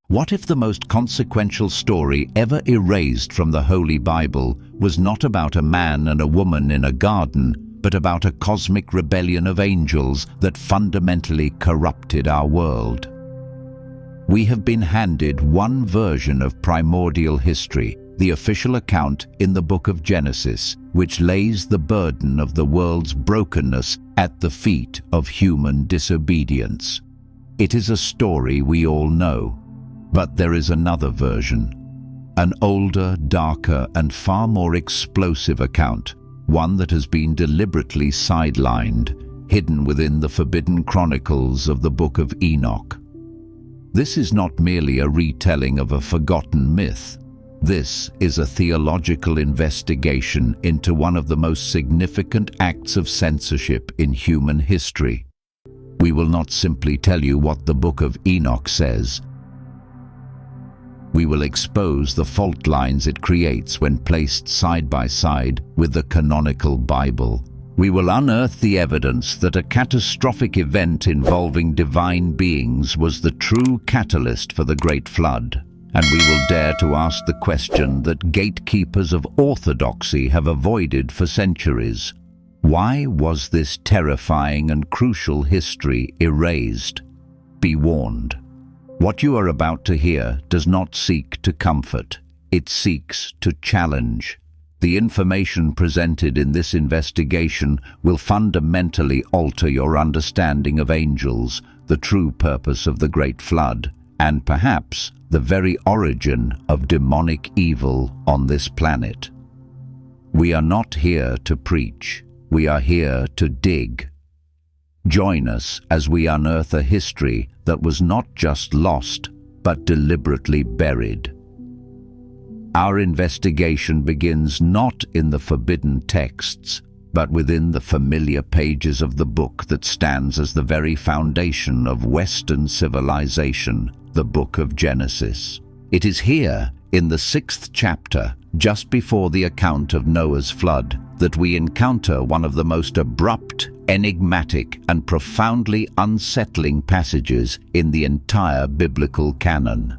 What if the most consequential story ever erased from the Holy Bible was not about a man and a woman in a garden, but about a cosmic rebellion of angels that fundamentally corrupted our world? We have been handed one version of primordial history, the official account in the Book of Genesis, which lays the burden of the world's brokenness at the feet of human disobedience. It is a story we all know. But there is another version, an older, darker, and far more explosive account, one that has been deliberately sidelined, hidden within the forbidden chronicles of the Book of Enoch. This is not merely a retelling of a forgotten myth. This is a theological investigation into one of the most significant acts of censorship in human history. We will not simply tell you what the Book of Enoch says. We will expose the fault lines it creates when placed side by side with the canonical Bible. We will unearth the evidence that a catastrophic event involving divine beings was the true catalyst for the Great Flood. And we will dare to ask the question that gatekeepers of orthodoxy have avoided for centuries. Why was this terrifying and crucial history erased? Be warned. What you are about to hear does not seek to comfort. It seeks to challenge. The information presented in this investigation will fundamentally alter your understanding of angels, the true purpose of the Great Flood, and perhaps the very origin of demonic evil on this planet. We are not here to preach. We are here to dig. Join us as we unearth a history that was not just lost, but deliberately buried. Our investigation begins not in the forbidden texts, but within the familiar pages of the book that stands as the very foundation of Western civilization, the Book of Genesis. It is here, in the 6th chapter, just before the account of Noah's flood, that we encounter one of the most abrupt, enigmatic, and profoundly unsettling passages in the entire biblical canon.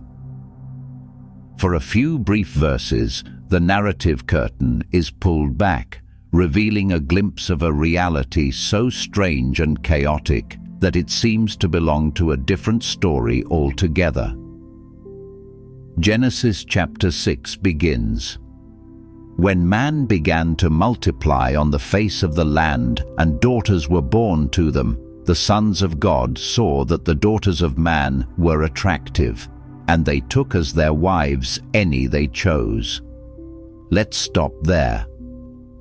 For a few brief verses, the narrative curtain is pulled back, revealing a glimpse of a reality so strange and chaotic that it seems to belong to a different story altogether. Genesis chapter 6 begins, "When man began to multiply on the face of the land, and daughters were born to them, the sons of God saw that the daughters of man were attractive, and they took as their wives any they chose." Let's stop there.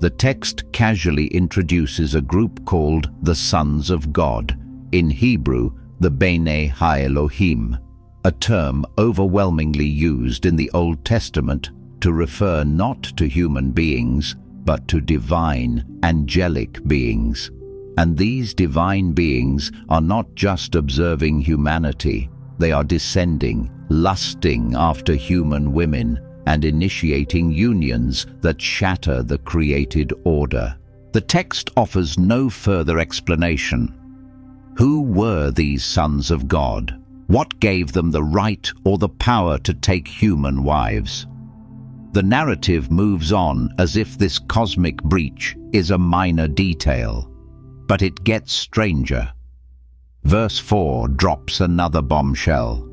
The text casually introduces a group called the Sons of God, in Hebrew, the Bnei Ha-Elohim, a term overwhelmingly used in the Old Testament to refer not to human beings, but to divine, angelic beings. And these divine beings are not just observing humanity, they are descending, lusting after human women, and initiating unions that shatter the created order. The text offers no further explanation. Who were these sons of God? What gave them the right or the power to take human wives? The narrative moves on as if this cosmic breach is a minor detail, but it gets stranger. Verse 4 drops another bombshell.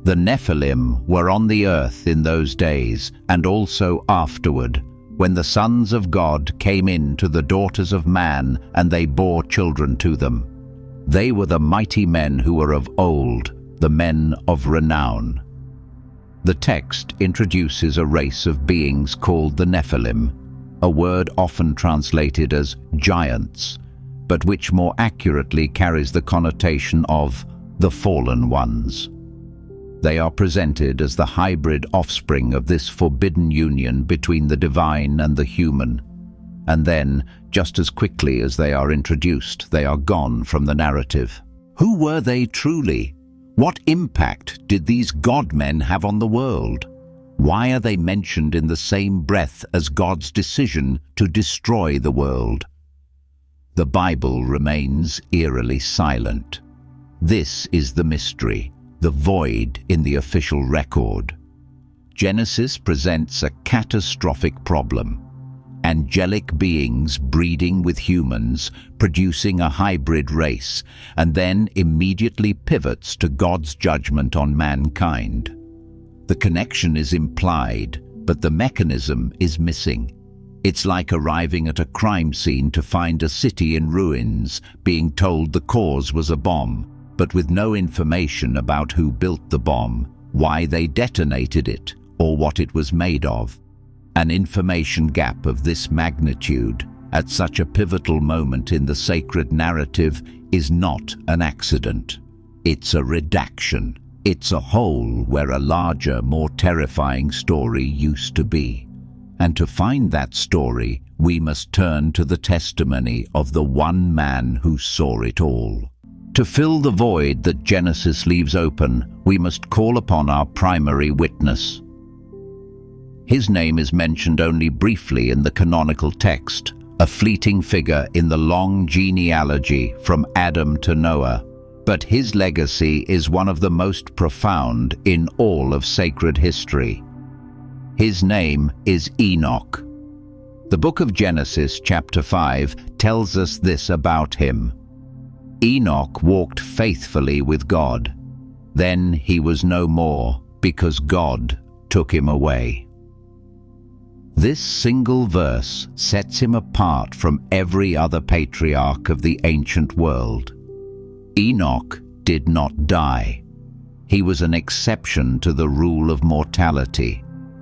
The Nephilim were on the earth in those days, and also afterward, when the sons of God came in to the daughters of man, and they bore children to them. They were the mighty men who were of old, the men of renown. The text introduces a race of beings called the Nephilim, a word often translated as giants, but which more accurately carries the connotation of the fallen ones. They are presented as the hybrid offspring of this forbidden union between the divine and the human. And then, just as quickly as they are introduced, they are gone from the narrative. Who were they truly? What impact did these God-men have on the world? Why are they mentioned in the same breath as God's decision to destroy the world? The Bible remains eerily silent. This is the mystery. the void in the official record. Genesis presents a catastrophic problem. Angelic beings breeding with humans, producing a hybrid race, and then immediately pivots to God's judgment on mankind. The connection is implied, but the mechanism is missing. It's like arriving at a crime scene to find a city in ruins, being told the cause was a bomb, but with no information about who built the bomb, why they detonated it, or what it was made of. An information gap of this magnitude, at such a pivotal moment in the sacred narrative, is not an accident. It's a redaction. It's a hole where a larger, more terrifying story used to be. And to find that story, we must turn to the testimony of the one man who saw it all. To fill the void that Genesis leaves open, we must call upon our primary witness. His name is mentioned only briefly in the canonical text, a fleeting figure in the long genealogy from Adam to Noah, but his legacy is one of the most profound in all of sacred history. His name is Enoch. The book of Genesis, chapter 5, tells us this about him. Enoch walked faithfully with God. Then he was no more, because God took him away. This single verse sets him apart from every other patriarch of the ancient world. Enoch did not die. He was an exception to the rule of mortality.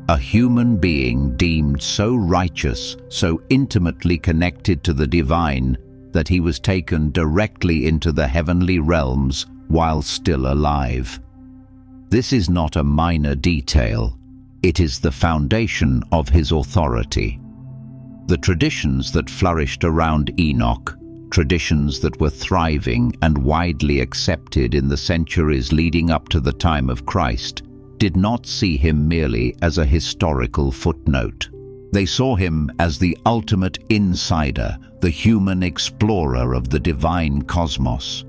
A human being deemed so righteous, so intimately connected to the divine, that he was taken directly into the heavenly realms while still alive. This is not a minor detail. It is the foundation of his authority. The traditions that flourished around Enoch, traditions that were thriving and widely accepted in the centuries leading up to the time of Christ, did not see him merely as a historical footnote. They saw him as the ultimate insider, the human explorer of the divine cosmos.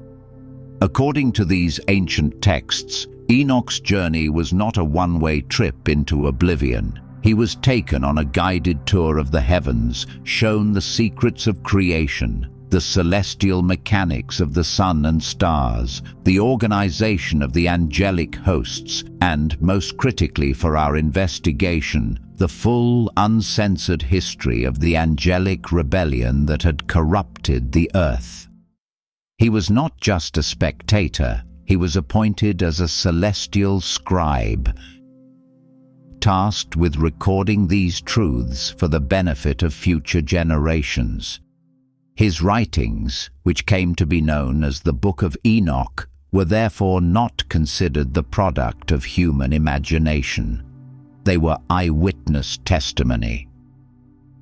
According to these ancient texts, Enoch's journey was not a one-way trip into oblivion. He was taken on a guided tour of the heavens, shown the secrets of creation, the celestial mechanics of the sun and stars, the organization of the angelic hosts, and, most critically for our investigation, the full, uncensored history of the angelic rebellion that had corrupted the earth. He was not just a spectator, he was appointed as a celestial scribe, tasked with recording these truths for the benefit of future generations. His writings, which came to be known as the Book of Enoch, were therefore not considered the product of human imagination. They were eyewitness testimony.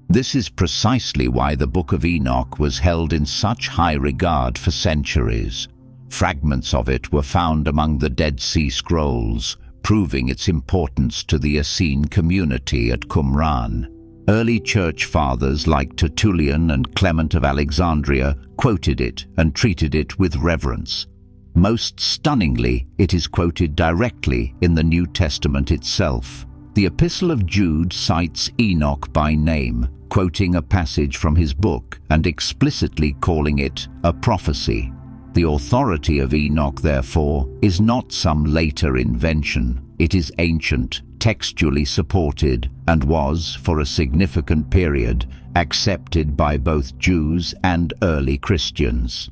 This is precisely why the Book of Enoch was held in such high regard for centuries. Fragments of it were found among the Dead Sea Scrolls, proving its importance to the Essene community at Qumran. Early church fathers like Tertullian and Clement of Alexandria quoted it and treated it with reverence. Most stunningly, it is quoted directly in the New Testament itself. The Epistle of Jude cites Enoch by name, quoting a passage from his book and explicitly calling it a prophecy. The authority of Enoch, therefore, is not some later invention. It is ancient, textually supported, and was, for a significant period, accepted by both Jews and early Christians.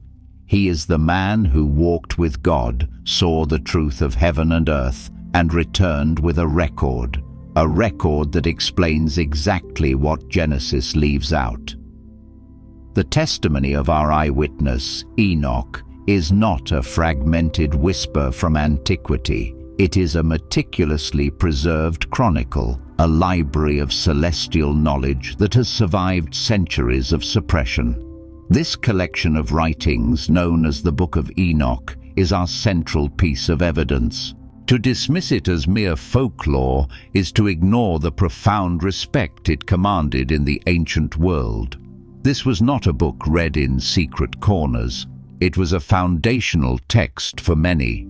He is the man who walked with God, saw the truth of heaven and earth, and returned with a record that explains exactly what Genesis leaves out. The testimony of our eyewitness, Enoch, is not a fragmented whisper from antiquity. It is a meticulously preserved chronicle, a library of celestial knowledge that has survived centuries of suppression. This collection of writings, known as the Book of Enoch, is our central piece of evidence. To dismiss it as mere folklore is to ignore the profound respect it commanded in the ancient world. This was not a book read in secret corners. It was a foundational text for many.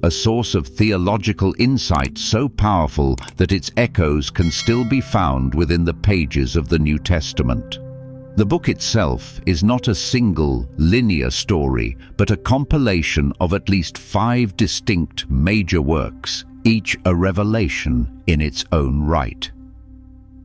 a source of theological insight so powerful that its echoes can still be found within the pages of the New Testament. The book itself is not a single, linear story, but a compilation of at least 5 distinct major works, each a revelation in its own right.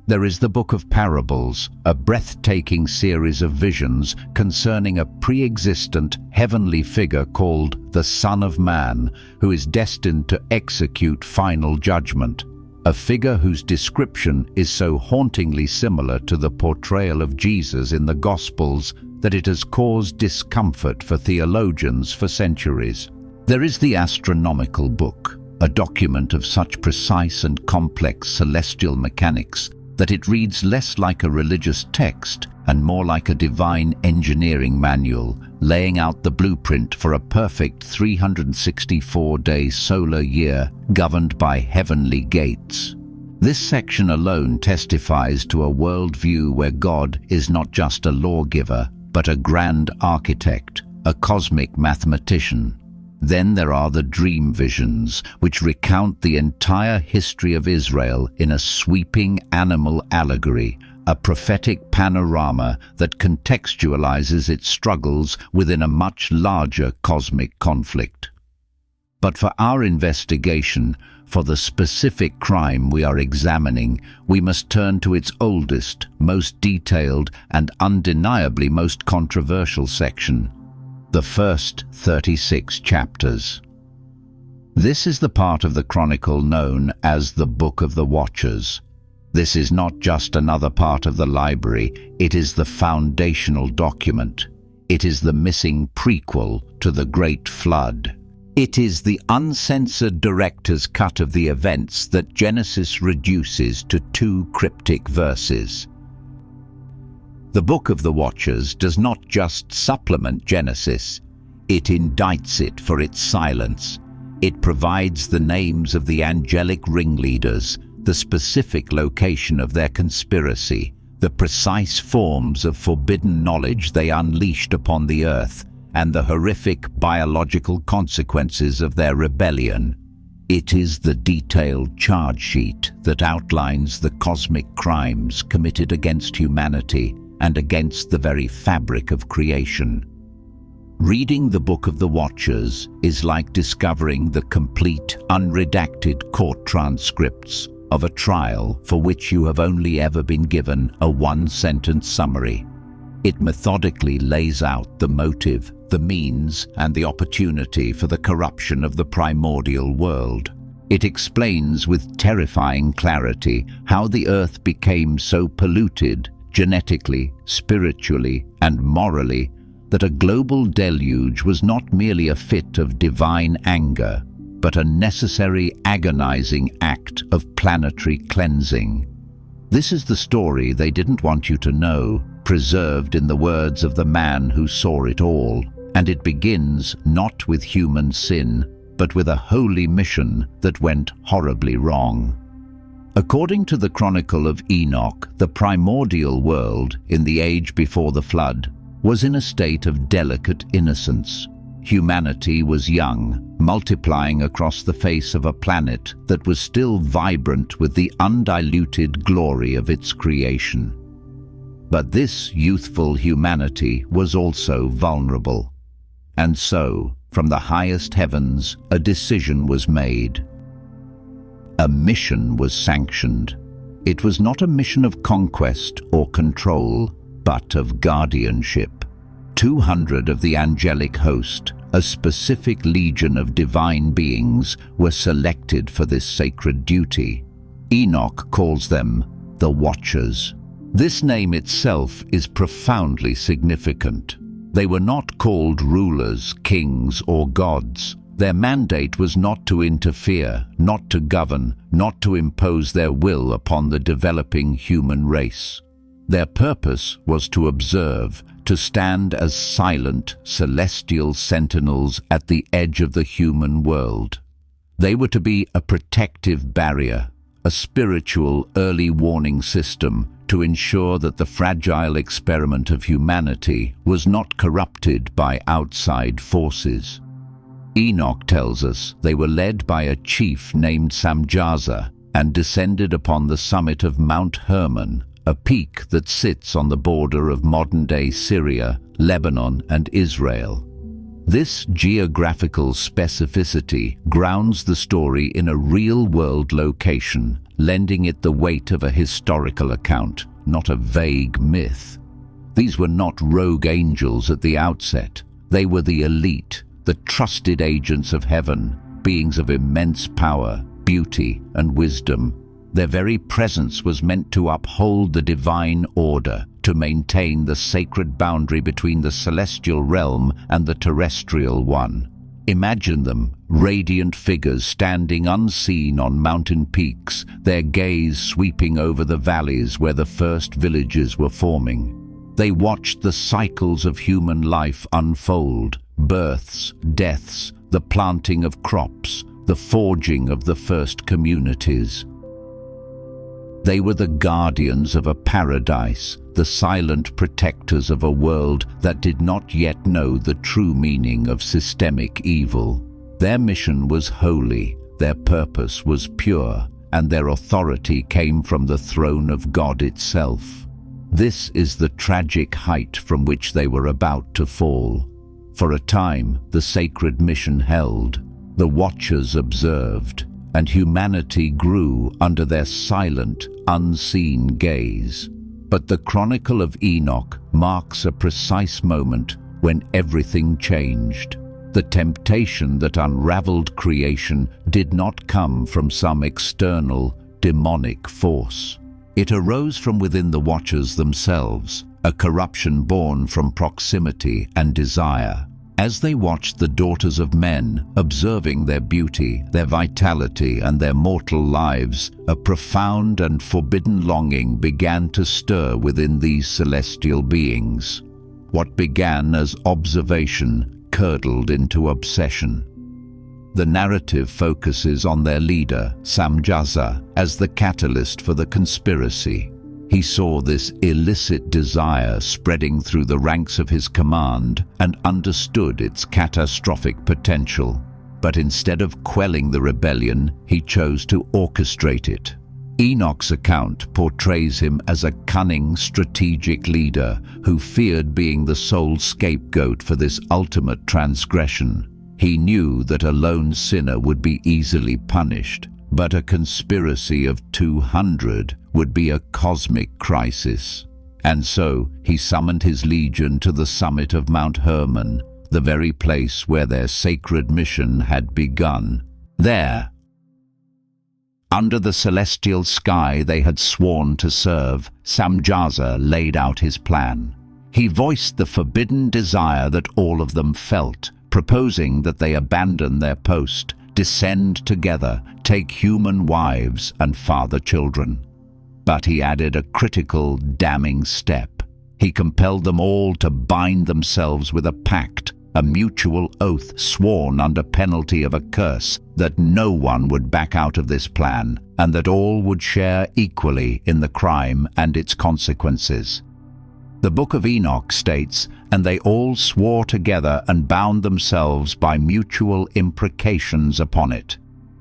There is the Book of Parables, a breathtaking series of visions concerning a pre-existent heavenly figure called the Son of Man, who is destined to execute final judgment, a figure whose description is so hauntingly similar to the portrayal of Jesus in the Gospels that it has caused discomfort for theologians for centuries. There is the Astronomical Book, a document of such precise and complex celestial mechanics that it reads less like a religious text and more like a divine engineering manual, laying out the blueprint for a perfect 364-day solar year governed by heavenly gates. This section alone testifies to a worldview where God is not just a lawgiver, but a grand architect, a cosmic mathematician. Then there are the dream visions, which recount the entire history of Israel in a sweeping animal allegory, a prophetic panorama that contextualizes its struggles within a much larger cosmic conflict. But for our investigation, for the specific crime we are examining, we must turn to its oldest, most detailed, and undeniably most controversial section: the first 36 chapters. This is the part of the chronicle known as the Book of the Watchers. This is not just another part of the library, it is the foundational document. It is the missing prequel to the Great Flood. It is the uncensored director's cut of the events that Genesis reduces to 2 cryptic verses. The Book of the Watchers does not just supplement Genesis, it indicts it for its silence. It provides the names of the angelic ringleaders, the specific location of their conspiracy, the precise forms of forbidden knowledge they unleashed upon the earth, and the horrific biological consequences of their rebellion. It is the detailed charge sheet that outlines the cosmic crimes committed against humanity and against the very fabric of creation. Reading the Book of the Watchers is like discovering the complete, unredacted court transcripts of a trial for which you have only ever been given a 1-sentence summary. It methodically lays out the motive, the means, and the opportunity for the corruption of the primordial world. It explains with terrifying clarity how the earth became so polluted genetically, spiritually, and morally that a global deluge was not merely a fit of divine anger, but a necessary, agonizing act of planetary cleansing. This is the story they didn't want you to know, preserved in the words of the man who saw it all, and it begins not with human sin, but with a holy mission that went horribly wrong. According to the Chronicle of Enoch, the primordial world, in the age before the flood, was in a state of delicate innocence. Humanity was young, multiplying across the face of a planet that was still vibrant with the undiluted glory of its creation. But this youthful humanity was also vulnerable. And so, from the highest heavens, a decision was made. A mission was sanctioned. It was not a mission of conquest or control, but of guardianship. 200 of the angelic host, a specific legion of divine beings, were selected for this sacred duty. Enoch calls them the Watchers. This name itself is profoundly significant. They were not called rulers, kings, or gods. Their mandate was not to interfere, not to govern, not to impose their will upon the developing human race. Their purpose was to observe, to stand as silent, celestial sentinels at the edge of the human world. They were to be a protective barrier, a spiritual early warning system to ensure that the fragile experiment of humanity was not corrupted by outside forces. Enoch tells us they were led by a chief named Azazel and descended upon the summit of Mount Hermon, a peak that sits on the border of modern-day Syria, Lebanon, and Israel. This geographical specificity grounds the story in a real-world location, lending it the weight of a historical account, not a vague myth. These were not rogue angels at the outset. They were the elite, the trusted agents of heaven, beings of immense power, beauty, and wisdom. Their very presence was meant to uphold the divine order, to maintain the sacred boundary between the celestial realm and the terrestrial one. Imagine them, radiant figures standing unseen on mountain peaks, their gaze sweeping over the valleys where the first villages were forming. They watched the cycles of human life unfold: births, deaths, the planting of crops, the forging of the first communities. They were the guardians of a paradise, the silent protectors of a world that did not yet know the true meaning of systemic evil. Their mission was holy, their purpose was pure, and their authority came from the throne of God itself. This is the tragic height from which they were about to fall. For a time, the sacred mission held. The watchers observed, and humanity grew under their silent, unseen gaze. But the Chronicle of Enoch marks a precise moment when everything changed. The temptation that unraveled creation did not come from some external, demonic force. It arose from within the watchers themselves, a corruption born from proximity and desire. As they watched the daughters of men, observing their beauty, their vitality, and their mortal lives, a profound and forbidden longing began to stir within these celestial beings. What began as observation curdled into obsession. The narrative focuses on their leader, Azazel, as the catalyst for the conspiracy. He saw this illicit desire spreading through the ranks of his command and understood its catastrophic potential. But instead of quelling the rebellion, he chose to orchestrate it. Enoch's account portrays him as a cunning, strategic leader who feared being the sole scapegoat for this ultimate transgression. He knew that a lone sinner would be easily punished, but a conspiracy of 200 would be a cosmic crisis. And so he summoned his legion to the summit of Mount Hermon, the very place where their sacred mission had begun. There, under the celestial sky they had sworn to serve, Azazel laid out his plan. He voiced the forbidden desire that all of them felt, proposing that they abandon their post, descend together, take human wives, and father children. But he added a critical, damning step. He compelled them all to bind themselves with a pact, a mutual oath sworn under penalty of a curse, that no one would back out of this plan, and that all would share equally in the crime and its consequences. The Book of Enoch states, "And they all swore together and bound themselves by mutual imprecations upon it."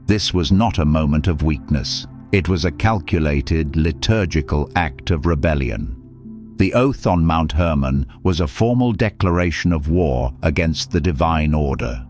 This was not a moment of weakness. It was a calculated, liturgical act of rebellion. The oath on Mount Hermon was a formal declaration of war against the divine order.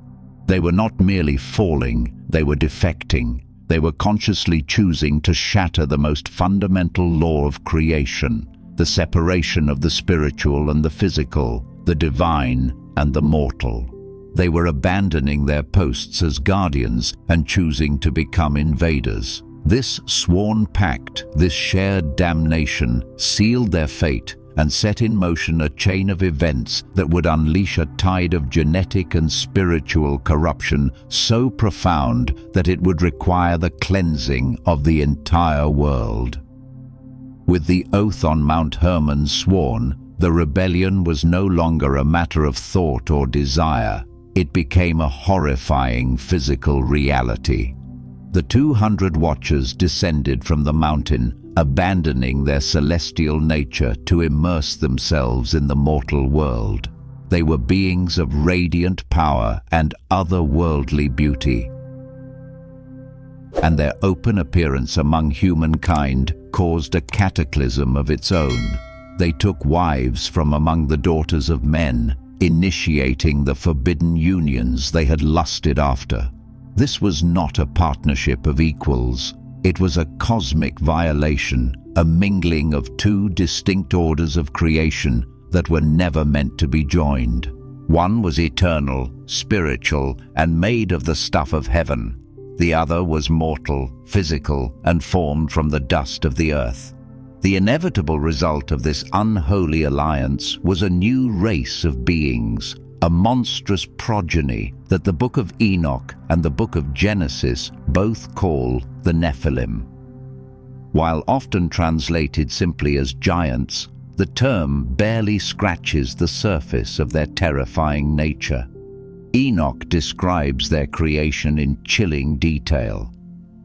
They were not merely falling, they were defecting. They were consciously choosing to shatter the most fundamental law of creation, the separation of the spiritual and the physical, the divine and the mortal. They were abandoning their posts as guardians and choosing to become invaders. This sworn pact, this shared damnation, sealed their fate and set in motion a chain of events that would unleash a tide of genetic and spiritual corruption so profound that it would require the cleansing of the entire world. With the oath on Mount Hermon sworn, the rebellion was no longer a matter of thought or desire. It became a horrifying physical reality. The 200 watchers descended from the mountain, abandoning their celestial nature to immerse themselves in the mortal world. They were beings of radiant power and otherworldly beauty, and their open appearance among humankind caused a cataclysm of its own. They took wives from among the daughters of men, initiating the forbidden unions they had lusted after. This was not a partnership of equals. It was a cosmic violation, a mingling of two distinct orders of creation that were never meant to be joined. One was eternal, spiritual, and made of the stuff of heaven. The other was mortal, physical, and formed from the dust of the earth. The inevitable result of this unholy alliance was a new race of beings, a monstrous progeny that the Book of Enoch and the Book of Genesis both call the Nephilim. While often translated simply as giants, the term barely scratches the surface of their terrifying nature. Enoch describes their creation in chilling detail.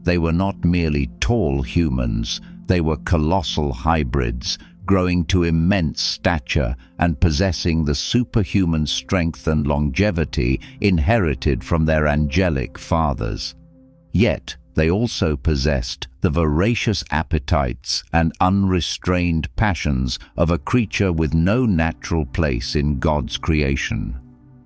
They were not merely tall humans, they were colossal hybrids, growing to immense stature and possessing the superhuman strength and longevity inherited from their angelic fathers. Yet, they also possessed the voracious appetites and unrestrained passions of a creature with no natural place in God's creation.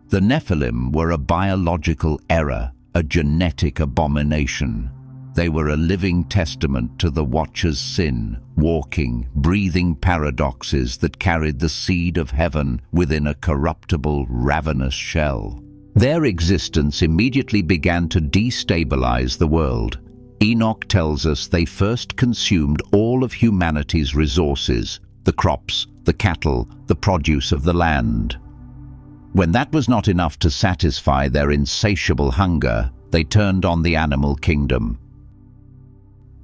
The Nephilim were a biological error, a genetic abomination. They were a living testament to the Watcher's sin, walking, breathing paradoxes that carried the seed of heaven within a corruptible, ravenous shell. Their existence immediately began to destabilize the world. Enoch tells us they first consumed all of humanity's resources, the crops, the cattle, the produce of the land. When that was not enough to satisfy their insatiable hunger, they turned on the animal kingdom.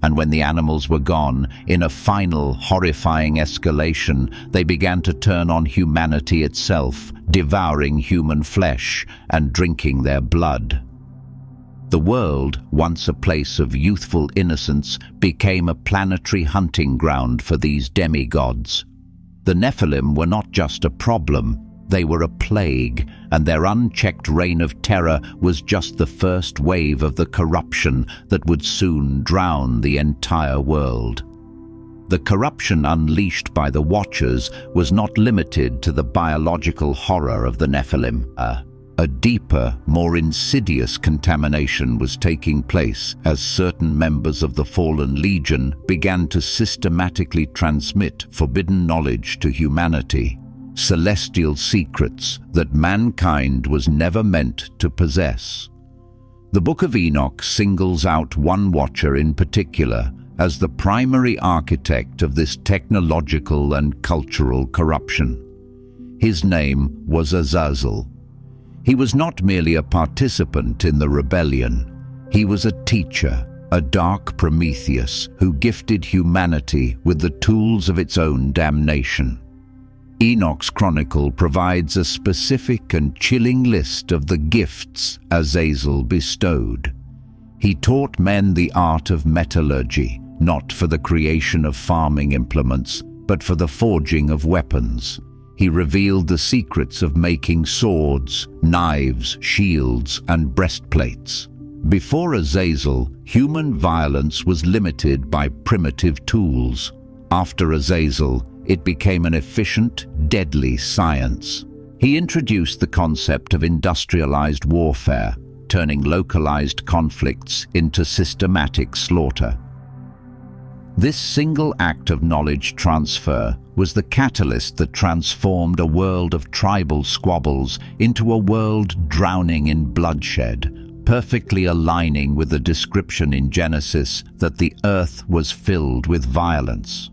And when the animals were gone, in a final, horrifying escalation, they began to turn on humanity itself, devouring human flesh and drinking their blood. The world, once a place of youthful innocence, became a planetary hunting ground for these demigods. The Nephilim were not just a problem, they were a plague, and their unchecked reign of terror was just the first wave of the corruption that would soon drown the entire world. The corruption unleashed by the Watchers was not limited to the biological horror of the Nephilim. A deeper, more insidious contamination was taking place as certain members of the fallen legion began to systematically transmit forbidden knowledge to humanity. Celestial secrets that mankind was never meant to possess. The Book of Enoch singles out one Watcher in particular as the primary architect of this technological and cultural corruption. His name was Azazel. He was not merely a participant in the rebellion. He was a teacher, a dark Prometheus who gifted humanity with the tools of its own damnation. Enoch's chronicle provides a specific and chilling list of the gifts Azazel bestowed. He taught men the art of metallurgy, not for the creation of farming implements, but for the forging of weapons. He revealed the secrets of making swords, knives, shields, and breastplates. Before Azazel, human violence was limited by primitive tools. After Azazel, it became an efficient, deadly science. He introduced the concept of industrialized warfare, turning localized conflicts into systematic slaughter. This single act of knowledge transfer was the catalyst that transformed a world of tribal squabbles into a world drowning in bloodshed, perfectly aligning with the description in Genesis that the earth was filled with violence.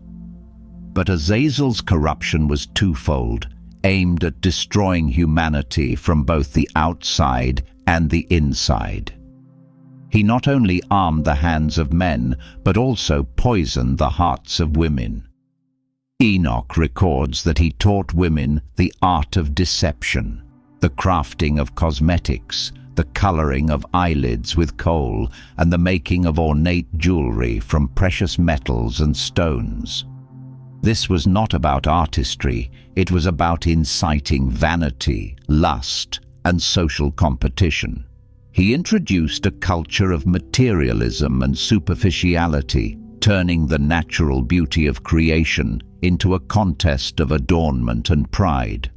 But Azazel's corruption was twofold, aimed at destroying humanity from both the outside and the inside. He not only armed the hands of men, but also poisoned the hearts of women. Enoch records that he taught women the art of deception, the crafting of cosmetics, the coloring of eyelids with kohl, and the making of ornate jewelry from precious metals and stones. This was not about artistry, it was about inciting vanity, lust, and social competition. He introduced a culture of materialism and superficiality, turning the natural beauty of creation into a contest of adornment and pride.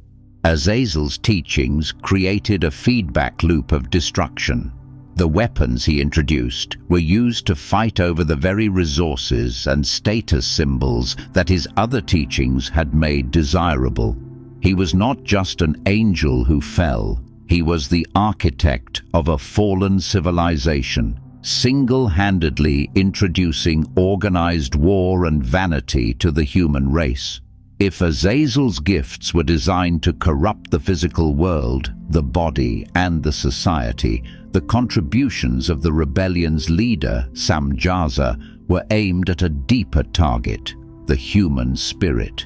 Azazel's teachings created a feedback loop of destruction. The weapons he introduced were used to fight over the very resources and status symbols that his other teachings had made desirable. He was not just an angel who fell, he was the architect of a fallen civilization, single-handedly introducing organized war and vanity to the human race. If Azazel's gifts were designed to corrupt the physical world, the body, and the society, the contributions of the rebellion's leader, Samjaza, were aimed at a deeper target, the human spirit.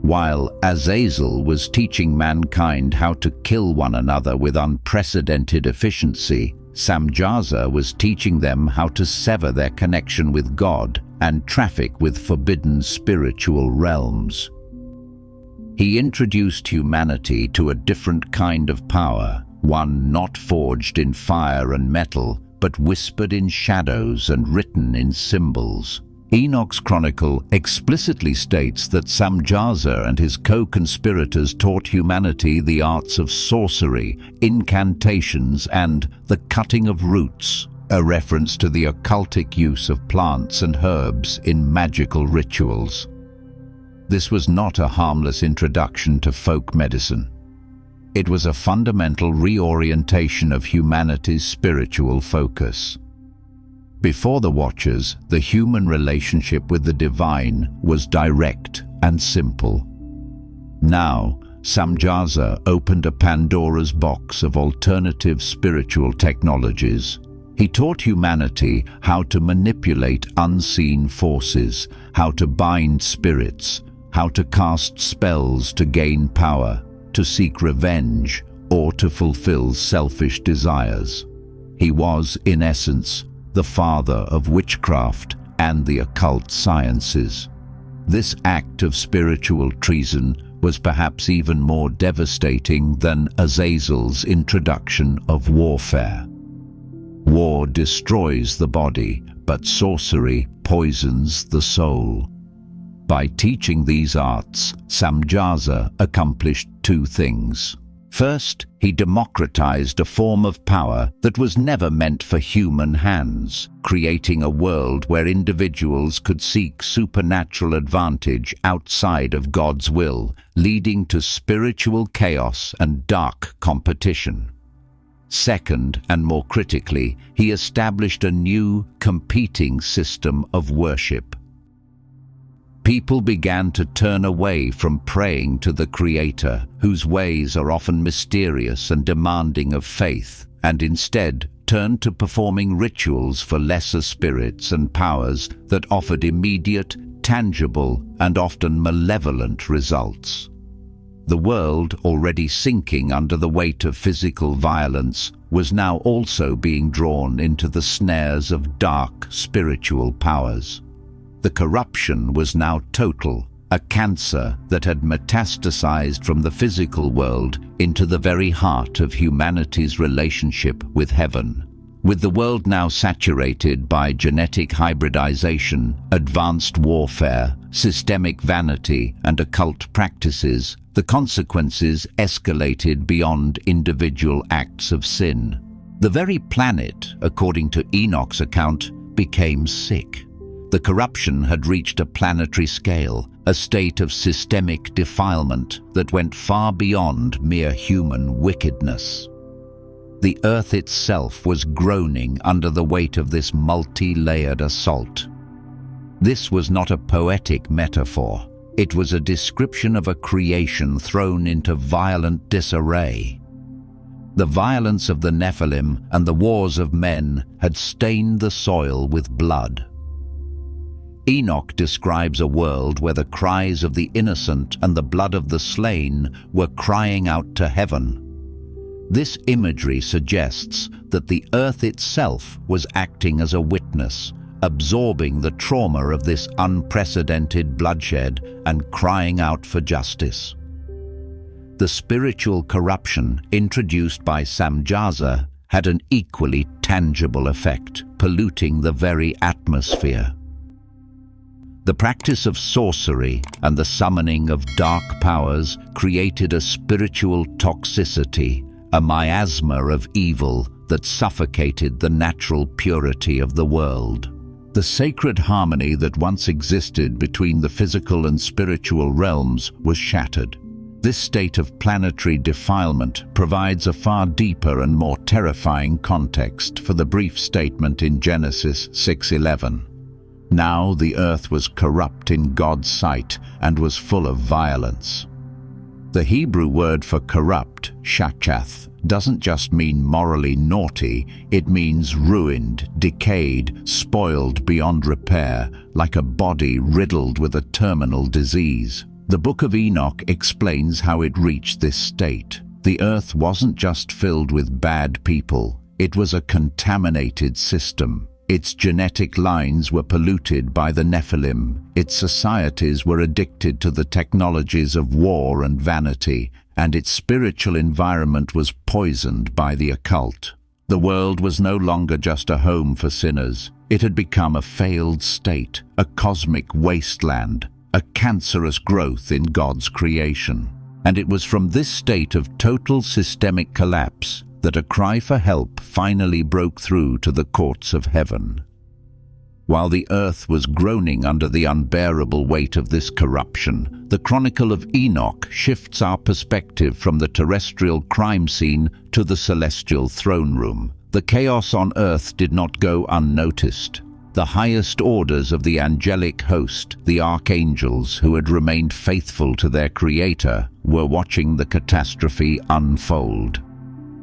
While Azazel was teaching mankind how to kill one another with unprecedented efficiency, Samjaza was teaching them how to sever their connection with God and traffic with forbidden spiritual realms. He introduced humanity to a different kind of power, one not forged in fire and metal, but whispered in shadows and written in symbols. Enoch's chronicle explicitly states that Samjaza and his co-conspirators taught humanity the arts of sorcery, incantations, and the cutting of roots, a reference to the occultic use of plants and herbs in magical rituals. This was not a harmless introduction to folk medicine. It was a fundamental reorientation of humanity's spiritual focus. Before the Watchers, the human relationship with the divine was direct and simple. Now, Samjaza opened a Pandora's box of alternative spiritual technologies. He taught humanity how to manipulate unseen forces, how to bind spirits, how to cast spells to gain power, to seek revenge, or to fulfill selfish desires. He was, in essence, the father of witchcraft and the occult sciences. This act of spiritual treason was perhaps even more devastating than Azazel's introduction of warfare. War destroys the body, but sorcery poisons the soul. By teaching these arts, Samjaza accomplished two things. First, he democratized a form of power that was never meant for human hands, creating a world where individuals could seek supernatural advantage outside of God's will, leading to spiritual chaos and dark competition. Second, and more critically, he established a new, competing system of worship. People began to turn away from praying to the Creator, whose ways are often mysterious and demanding of faith, and instead turned to performing rituals for lesser spirits and powers that offered immediate, tangible, and often malevolent results. The world, already sinking under the weight of physical violence, was now also being drawn into the snares of dark spiritual powers. The corruption was now total, a cancer that had metastasized from the physical world into the very heart of humanity's relationship with heaven. With the world now saturated by genetic hybridization, advanced warfare, systemic vanity, and occult practices, the consequences escalated beyond individual acts of sin. The very planet, according to Enoch's account, became sick. The corruption had reached a planetary scale, a state of systemic defilement that went far beyond mere human wickedness. The earth itself was groaning under the weight of this multi-layered assault. This was not a poetic metaphor. It was a description of a creation thrown into violent disarray. The violence of the Nephilim and the wars of men had stained the soil with blood. Enoch describes a world where the cries of the innocent and the blood of the slain were crying out to heaven. This imagery suggests that the earth itself was acting as a witness, absorbing the trauma of this unprecedented bloodshed and crying out for justice. The spiritual corruption introduced by Samjaza had an equally tangible effect, polluting the very atmosphere. The practice of sorcery and the summoning of dark powers created a spiritual toxicity, a miasma of evil that suffocated the natural purity of the world. The sacred harmony that once existed between the physical and spiritual realms was shattered. This state of planetary defilement provides a far deeper and more terrifying context for the brief statement in Genesis 6:11. Now the earth was corrupt in God's sight and was full of violence. The Hebrew word for corrupt, shachath, doesn't just mean morally naughty, it means ruined, decayed, spoiled beyond repair, like a body riddled with a terminal disease. The Book of Enoch explains how it reached this state. The earth wasn't just filled with bad people, it was a contaminated system. Its genetic lines were polluted by the Nephilim, its societies were addicted to the technologies of war and vanity, and its spiritual environment was poisoned by the occult. The world was no longer just a home for sinners. It had become a failed state, a cosmic wasteland, a cancerous growth in God's creation. And it was from this state of total systemic collapse that a cry for help finally broke through to the courts of heaven. While the earth was groaning under the unbearable weight of this corruption, the Chronicle of Enoch shifts our perspective from the terrestrial crime scene to the celestial throne room. The chaos on earth did not go unnoticed. The highest orders of the angelic host, the archangels who had remained faithful to their Creator, were watching the catastrophe unfold.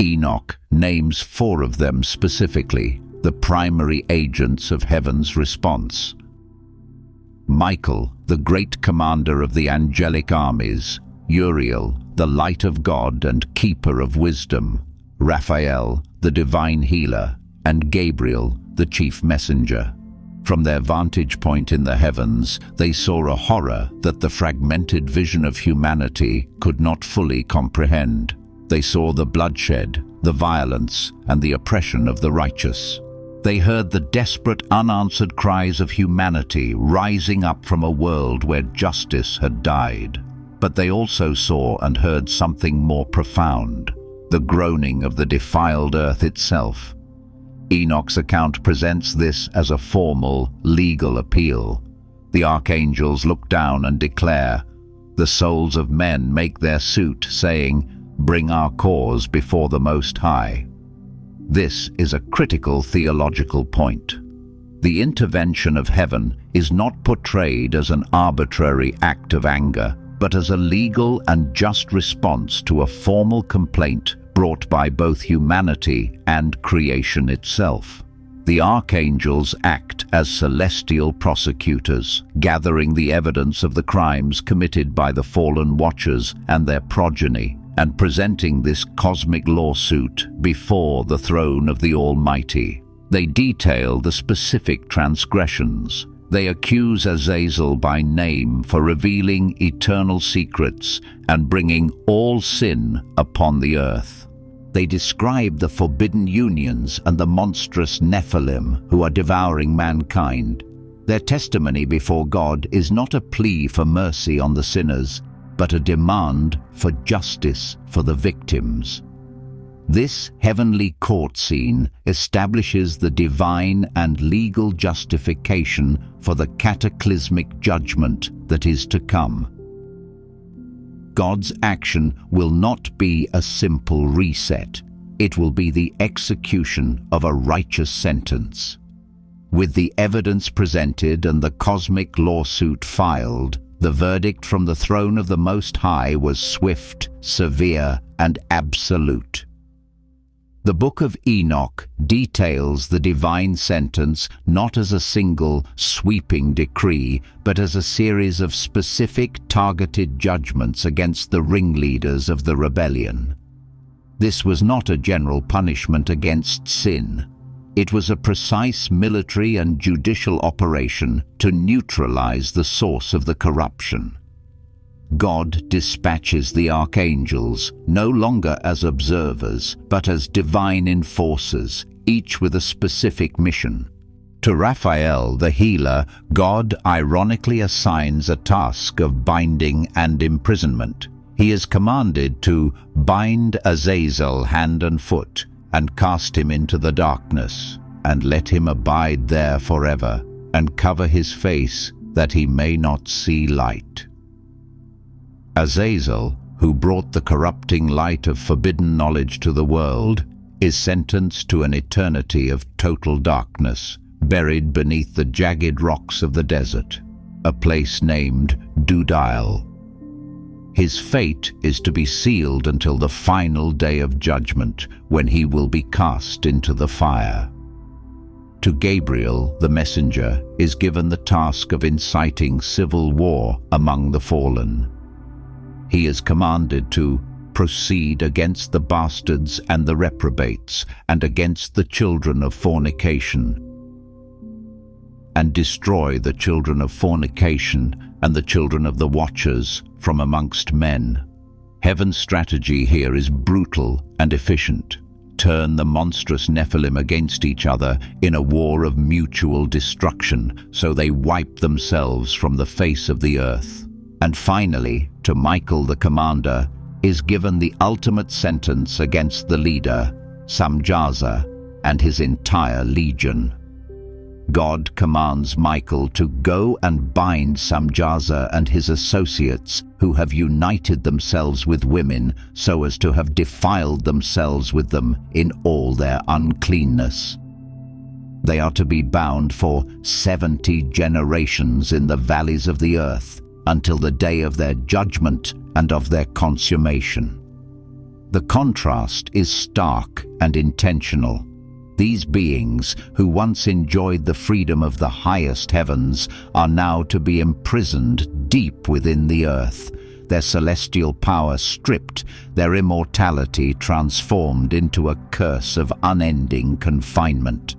Enoch names 4 of them specifically, the primary agents of heaven's response. Michael, the great commander of the angelic armies; Uriel, the light of God and keeper of wisdom; Raphael, the divine healer; and Gabriel, the chief messenger. From their vantage point in the heavens, they saw a horror that the fragmented vision of humanity could not fully comprehend. They saw the bloodshed, the violence, and the oppression of the righteous. They heard the desperate, unanswered cries of humanity rising up from a world where justice had died. But they also saw and heard something more profound, the groaning of the defiled earth itself. Enoch's account presents this as a formal, legal appeal. The archangels look down and declare, "The souls of men make their suit, saying, 'Bring our cause before the Most High.'" This is a critical theological point. The intervention of heaven is not portrayed as an arbitrary act of anger, but as a legal and just response to a formal complaint brought by both humanity and creation itself. The archangels act as celestial prosecutors, gathering the evidence of the crimes committed by the fallen watchers and their progeny, and presenting this cosmic lawsuit before the throne of the Almighty. They detail the specific transgressions. They accuse Azazel by name for revealing eternal secrets and bringing all sin upon the earth. They describe the forbidden unions and the monstrous Nephilim who are devouring mankind. Their testimony before God is not a plea for mercy on the sinners, but a demand for justice for the victims. This heavenly court scene establishes the divine and legal justification for the cataclysmic judgment that is to come. God's action will not be a simple reset. It will be the execution of a righteous sentence. With the evidence presented and the cosmic lawsuit filed, the verdict from the throne of the Most High was swift, severe, and absolute. The Book of Enoch details the divine sentence not as a single, sweeping decree, but as a series of specific, targeted judgments against the ringleaders of the rebellion. This was not a general punishment against sin. It was a precise military and judicial operation to neutralize the source of the corruption. God dispatches the archangels no longer as observers, but as divine enforcers, each with a specific mission. To Raphael, the healer, God ironically assigns a task of binding and imprisonment. He is commanded to bind Azazel hand and foot, and cast him into the darkness, and let him abide there forever, and cover his face, that he may not see light. Azazel, who brought the corrupting light of forbidden knowledge to the world, is sentenced to an eternity of total darkness, buried beneath the jagged rocks of the desert, a place named Dudail. His fate is to be sealed until the final day of judgment, when he will be cast into the fire. To Gabriel, the messenger, is given the task of inciting civil war among the fallen. He is commanded to proceed against the bastards and the reprobates, and against the children of fornication, and destroy the children of fornication and the children of the watchers from amongst men. Heaven's strategy here is brutal and efficient. Turn the monstrous Nephilim against each other in a war of mutual destruction, so they wipe themselves from the face of the earth. And finally, to Michael the commander, is given the ultimate sentence against the leader, Samjaza, and his entire legion. God commands Michael to go and bind Samjaza and his associates, who have united themselves with women so as to have defiled themselves with them in all their uncleanness. They are to be bound for 70 generations in the valleys of the earth, until the day of their judgment and of their consummation. The contrast is stark and intentional. These beings, who once enjoyed the freedom of the highest heavens, are now to be imprisoned deep within the earth, their celestial power stripped, their immortality transformed into a curse of unending confinement.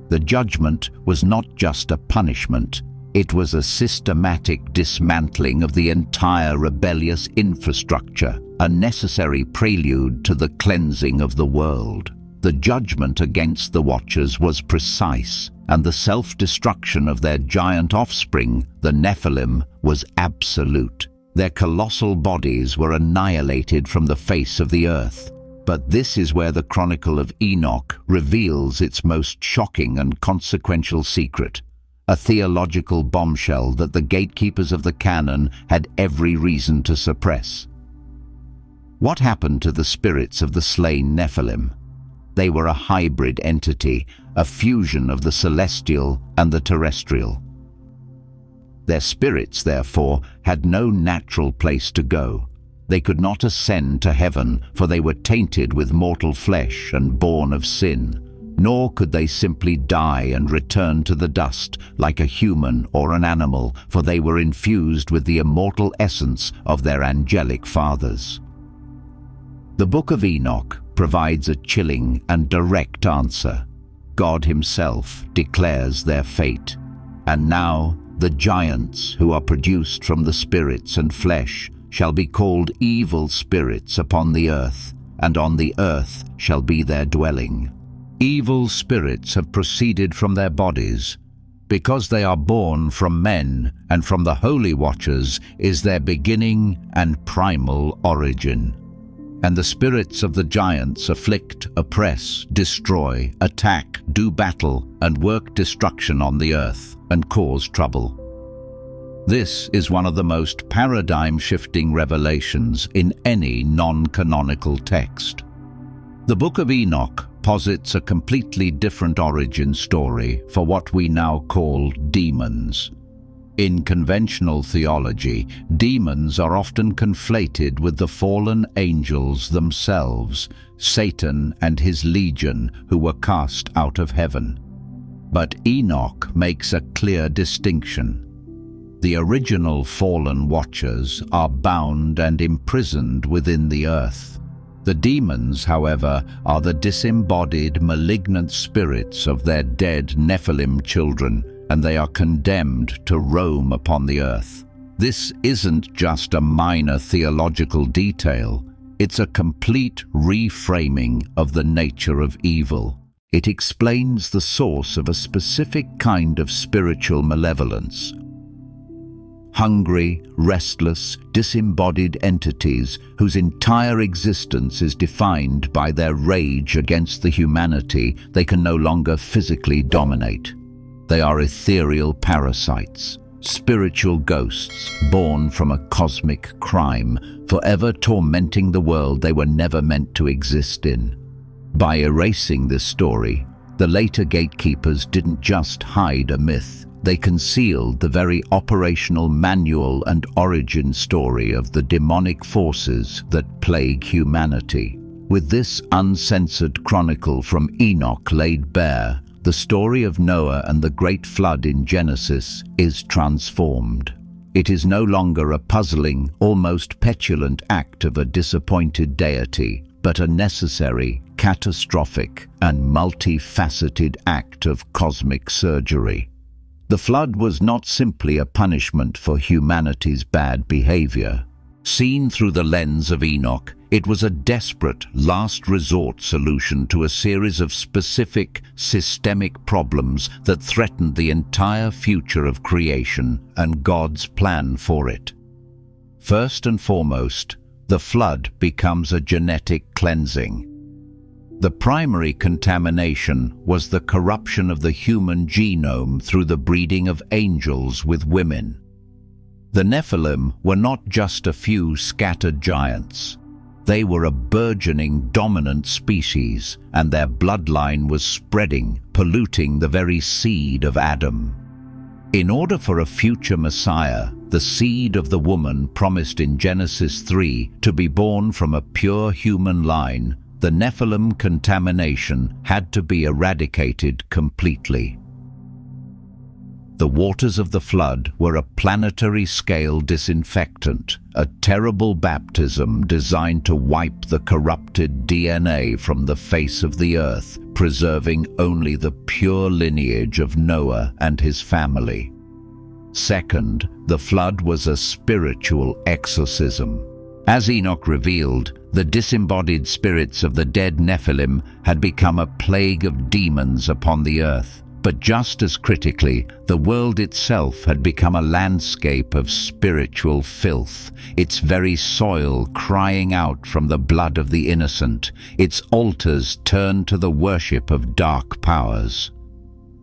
The judgment was not just a punishment, it was a systematic dismantling of the entire rebellious infrastructure, a necessary prelude to the cleansing of the world. The judgment against the Watchers was precise, and the self-destruction of their giant offspring, the Nephilim, was absolute. Their colossal bodies were annihilated from the face of the earth. But this is where the Chronicle of Enoch reveals its most shocking and consequential secret, a theological bombshell that the gatekeepers of the canon had every reason to suppress. What happened to the spirits of the slain Nephilim? They were a hybrid entity, a fusion of the celestial and the terrestrial. Their spirits, therefore, had no natural place to go. They could not ascend to heaven, for they were tainted with mortal flesh and born of sin. Nor could they simply die and return to the dust like a human or an animal, for they were infused with the immortal essence of their angelic fathers. The Book of Enoch provides a chilling and direct answer. God himself declares their fate. And now the giants who are produced from the spirits and flesh shall be called evil spirits upon the earth, and on the earth shall be their dwelling. Evil spirits have proceeded from their bodies. Because they are born from men, and from the holy watchers is their beginning and primal origin. And the spirits of the giants afflict, oppress, destroy, attack, do battle, and work destruction on the earth, and cause trouble. This is one of the most paradigm-shifting revelations in any non-canonical text. The Book of Enoch posits a completely different origin story for what we now call demons. In conventional theology, demons are often conflated with the fallen angels themselves, Satan and his legion who were cast out of heaven. But Enoch makes a clear distinction. The original fallen watchers are bound and imprisoned within the earth. The demons, however, are the disembodied, malignant spirits of their dead Nephilim children, and they are condemned to roam upon the earth. This isn't just a minor theological detail, it's a complete reframing of the nature of evil. It explains the source of a specific kind of spiritual malevolence. Hungry, restless, disembodied entities whose entire existence is defined by their rage against the humanity they can no longer physically dominate. They are ethereal parasites, spiritual ghosts born from a cosmic crime, forever tormenting the world they were never meant to exist in. By erasing this story, the later gatekeepers didn't just hide a myth. They concealed the very operational manual and origin story of the demonic forces that plague humanity. With this uncensored chronicle from Enoch laid bare, the story of Noah and the great flood in Genesis is transformed. It is no longer a puzzling, almost petulant act of a disappointed deity, but a necessary, catastrophic, and multifaceted act of cosmic surgery. The flood was not simply a punishment for humanity's bad behavior. Seen through the lens of Enoch, it was a desperate, last resort solution to a series of specific, systemic problems that threatened the entire future of creation and God's plan for it. First and foremost, the flood becomes a genetic cleansing. The primary contamination was the corruption of the human genome through the breeding of angels with women. The Nephilim were not just a few scattered giants. They were a burgeoning dominant species, and their bloodline was spreading, polluting the very seed of Adam. In order for a future Messiah, the seed of the woman promised in Genesis 3 to be born from a pure human line, the Nephilim contamination had to be eradicated completely. The waters of the flood were a planetary-scale disinfectant, a terrible baptism designed to wipe the corrupted DNA from the face of the earth, preserving only the pure lineage of Noah and his family. Second, the flood was a spiritual exorcism. As Enoch revealed, the disembodied spirits of the dead Nephilim had become a plague of demons upon the earth. But just as critically, the world itself had become a landscape of spiritual filth, its very soil crying out from the blood of the innocent, its altars turned to the worship of dark powers.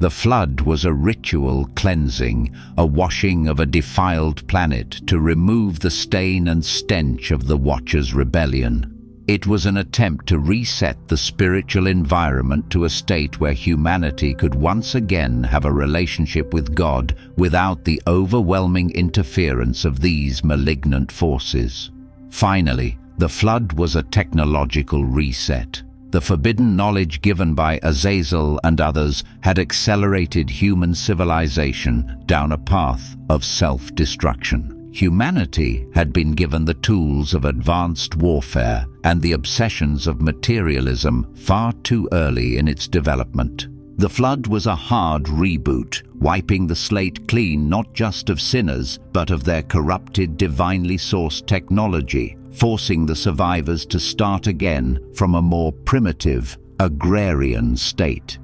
The flood was a ritual cleansing, a washing of a defiled planet to remove the stain and stench of the Watcher's rebellion. It was an attempt to reset the spiritual environment to a state where humanity could once again have a relationship with God without the overwhelming interference of these malignant forces. Finally, the flood was a technological reset. The forbidden knowledge given by Azazel and others had accelerated human civilization down a path of self-destruction. Humanity had been given the tools of advanced warfare and the obsessions of materialism far too early in its development. The flood was a hard reboot, wiping the slate clean not just of sinners, but of their corrupted, divinely sourced technology, forcing the survivors to start again from a more primitive, agrarian state.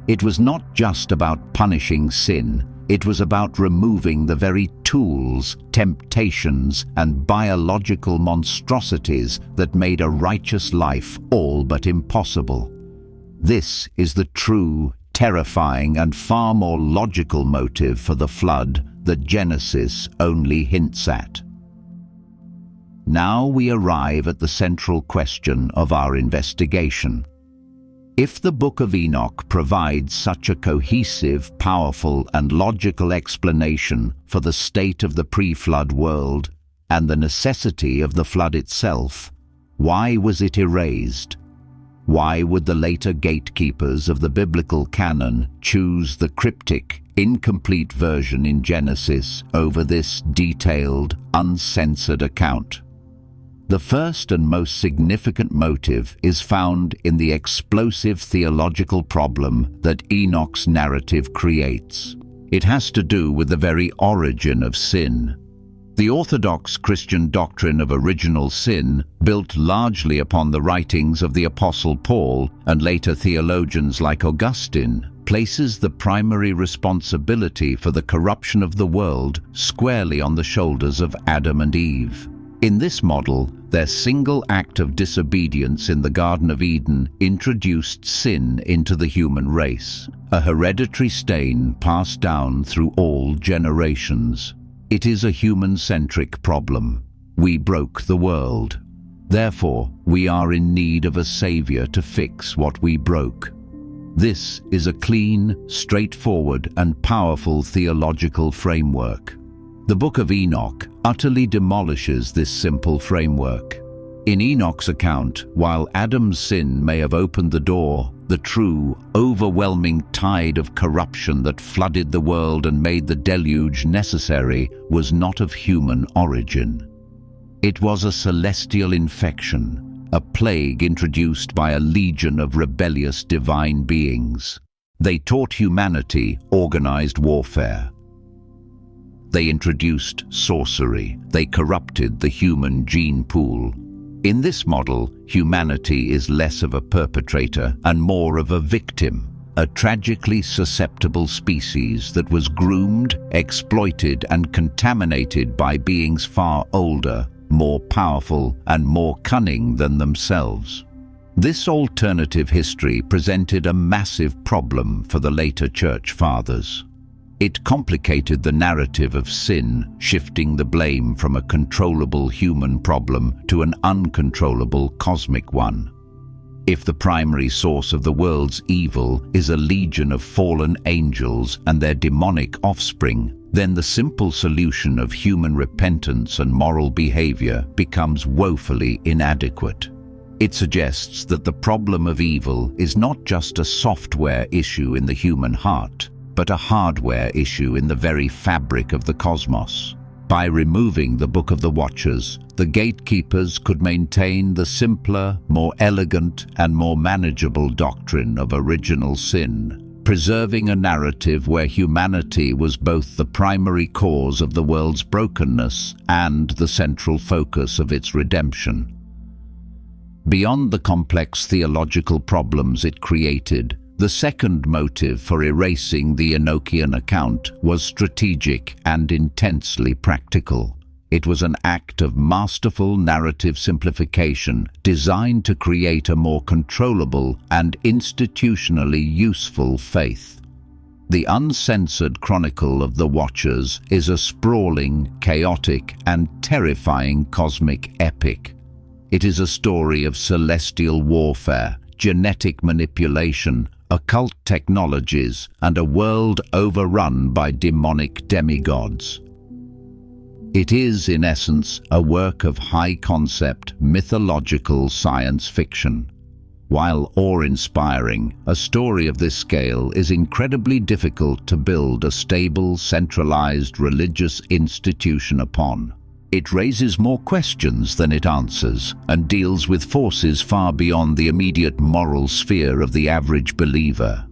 It was not just about punishing sin. It was about removing the very tools, temptations, and biological monstrosities that made a righteous life all but impossible. This is the true, terrifying, and far more logical motive for the flood that Genesis only hints at. Now we arrive at the central question of our investigation. If the Book of Enoch provides such a cohesive, powerful, and logical explanation for the state of the pre-flood world and the necessity of the flood itself, why was it erased? Why would the later gatekeepers of the biblical canon choose the cryptic, incomplete version in Genesis over this detailed, uncensored account? The first and most significant motive is found in the explosive theological problem that Enoch's narrative creates. It has to do with the very origin of sin. The orthodox Christian doctrine of original sin, built largely upon the writings of the Apostle Paul and later theologians like Augustine, places the primary responsibility for the corruption of the world squarely on the shoulders of Adam and Eve. In this model, their single act of disobedience in the Garden of Eden introduced sin into the human race, a hereditary stain passed down through all generations. It is a human-centric problem. We broke the world. Therefore, we are in need of a savior to fix what we broke. This is a clean, straightforward, and powerful theological framework. The Book of Enoch utterly demolishes this simple framework. In Enoch's account, while Adam's sin may have opened the door, the true, overwhelming tide of corruption that flooded the world and made the deluge necessary was not of human origin. It was a celestial infection, a plague introduced by a legion of rebellious divine beings. They taught humanity organized warfare. They introduced sorcery. They corrupted the human gene pool. In this model, humanity is less of a perpetrator and more of a victim, a tragically susceptible species that was groomed, exploited, and contaminated by beings far older, more powerful, and more cunning than themselves. This alternative history presented a massive problem for the later church fathers. It complicated the narrative of sin, shifting the blame from a controllable human problem to an uncontrollable cosmic one. If the primary source of the world's evil is a legion of fallen angels and their demonic offspring, then the simple solution of human repentance and moral behavior becomes woefully inadequate. It suggests that the problem of evil is not just a software issue in the human heart, but a hardware issue in the very fabric of the cosmos. By removing the Book of the Watchers, the gatekeepers could maintain the simpler, more elegant, and more manageable doctrine of original sin, preserving a narrative where humanity was both the primary cause of the world's brokenness and the central focus of its redemption. Beyond the complex theological problems it created, the second motive for erasing the Enochian account was strategic and intensely practical. It was an act of masterful narrative simplification designed to create a more controllable and institutionally useful faith. The uncensored chronicle of the Watchers is a sprawling, chaotic, and terrifying cosmic epic. It is a story of celestial warfare, genetic manipulation, occult technologies, and a world overrun by demonic demigods. It is, in essence, a work of high-concept, mythological science fiction. While awe-inspiring, a story of this scale is incredibly difficult to build a stable, centralized religious institution upon. It raises more questions than it answers, and deals with forces far beyond the immediate moral sphere of the average believer.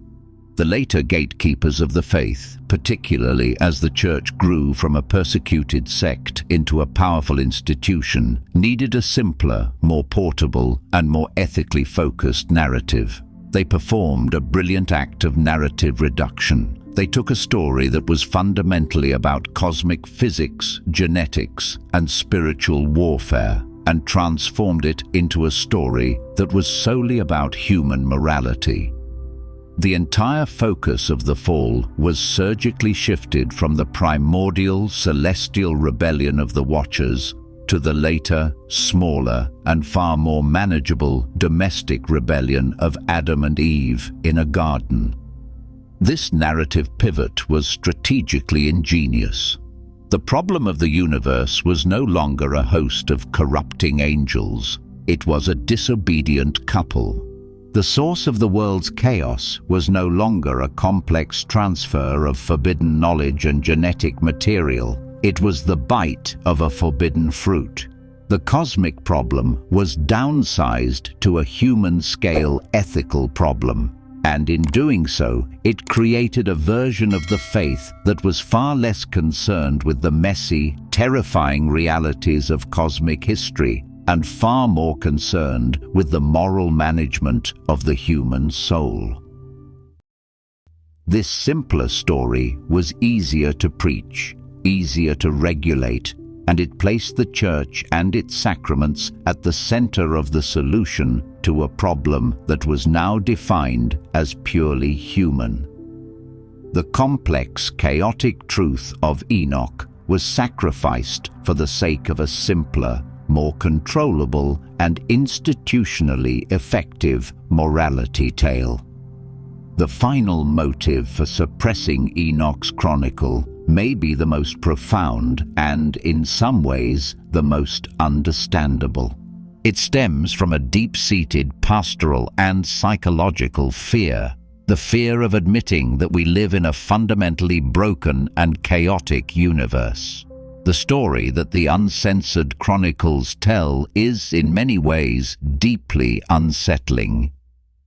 The later gatekeepers of the faith, particularly as the church grew from a persecuted sect into a powerful institution, needed a simpler, more portable, and more ethically focused narrative. They performed a brilliant act of narrative reduction. They took a story that was fundamentally about cosmic physics, genetics, and spiritual warfare, and transformed it into a story that was solely about human morality. The entire focus of the fall was surgically shifted from the primordial celestial rebellion of the Watchers to the later, smaller, and far more manageable domestic rebellion of Adam and Eve in a garden. This narrative pivot was strategically ingenious. The problem of the universe was no longer a host of corrupting angels. It was a disobedient couple. The source of the world's chaos was no longer a complex transfer of forbidden knowledge and genetic material. It was the bite of a forbidden fruit. The cosmic problem was downsized to a human-scale ethical problem, and in doing so, it created a version of the faith that was far less concerned with the messy, terrifying realities of cosmic history, and far more concerned with the moral management of the human soul. This simpler story was easier to preach, easier to regulate, and it placed the Church and its sacraments at the center of the solution to a problem that was now defined as purely human. The complex, chaotic truth of Enoch was sacrificed for the sake of a simpler, more controllable, and institutionally effective morality tale. The final motive for suppressing Enoch's chronicle may be the most profound and, in some ways, the most understandable. It stems from a deep-seated pastoral and psychological fear, the fear of admitting that we live in a fundamentally broken and chaotic universe. The story that the uncensored chronicles tell is, in many ways, deeply unsettling.